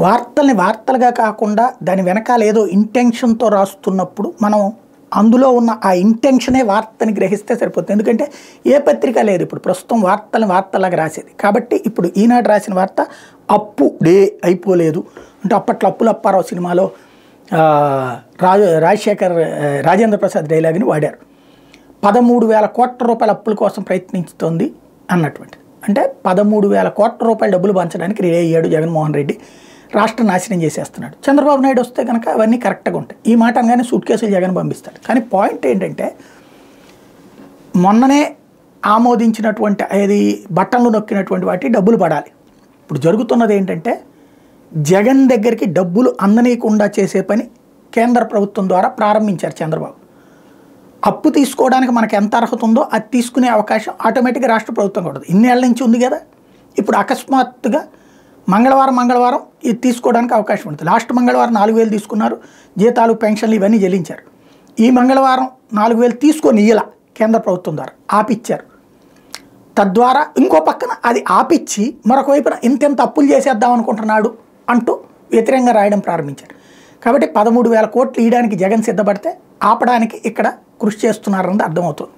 వార్తల్ని వార్తలుగా కాకుండా దాని వెనకాల ఏదో ఇంటెన్షన్తో రాస్తున్నప్పుడు మనం అందులో ఉన్న ఆ ఇంటెన్షనే వార్తని గ్రహిస్తే సరిపోతుంది. ఎందుకంటే ఏ పత్రిక లేదు ఇప్పుడు ప్రస్తుతం వార్తల్ని వార్తలాగా రాసేది. కాబట్టి ఇప్పుడు ఈనాడు రాసిన వార్త అప్పు డే అయిపోలేదు అంటే అప్పట్లో అప్పుల అప్పారావు సినిమాలో రాజేంద్ర ప్రసాద్ డైలాగ్ని వాడారు. 13,000 కోట్ల రూపాయల అప్పుల కోసం ప్రయత్నిస్తోంది అన్నటువంటి. అంటే 13,000 కోట్ల రూపాయల డబ్బులు పంచడానికి రెడీ అయ్యాడు జగన్మోహన్ రెడ్డి, రాష్ట్రం నాశనం చేసేస్తున్నాడు. చంద్రబాబు నాయుడు వస్తే కనుక అవన్నీ కరెక్ట్గా ఉంటాయి. ఈ మాట అనగానే సూట్ కేసులు జగన్ పంపిస్తాడు. కానీ పాయింట్ ఏంటంటే మొన్ననే ఆమోదించినటువంటి అది బట్టలు నొక్కినటువంటి వాటి డబ్బులు పడాలి. ఇప్పుడు జరుగుతున్నది ఏంటంటే జగన్ దగ్గరికి డబ్బులు అందనీయకుండా చేసే పని కేంద్ర ప్రభుత్వం ద్వారా ప్రారంభించారు చంద్రబాబు. అప్పు తీసుకోవడానికి మనకు ఎంత అర్హత ఉందో అది తీసుకునే అవకాశం ఆటోమేటిక్గా రాష్ట్ర ప్రభుత్వం కూడా ఇన్నేళ్ల నుంచి ఉంది కదా. ఇప్పుడు అకస్మాత్తుగా మంగళవారం ఇది తీసుకోవడానికి అవకాశం ఉంటుంది. లాస్ట్ మంగళవారం 4,000 తీసుకున్నారు, జీతాలు పెన్షన్లు ఇవన్నీ చెల్లించారు. ఈ మంగళవారం 4,000 తీసుకొని ఇలా కేంద్ర ప్రభుత్వం ద్వారా ఆపిచ్చారు. తద్వారా ఇంకో పక్కన అది ఆపిచ్చి మరొక వైపున ఇంతెంత అప్పులు చేసేద్దాం అనుకుంటున్నాడు అంటూ వ్యతిరేకంగా రాయడం ప్రారంభించారు. కాబట్టి 13,000 కోట్లు ఇవ్వడానికి జగన్ సిద్ధపడితే ఆపడానికి ఇక్కడ కృషి చేస్తున్నారన్నది అర్థమవుతుంది.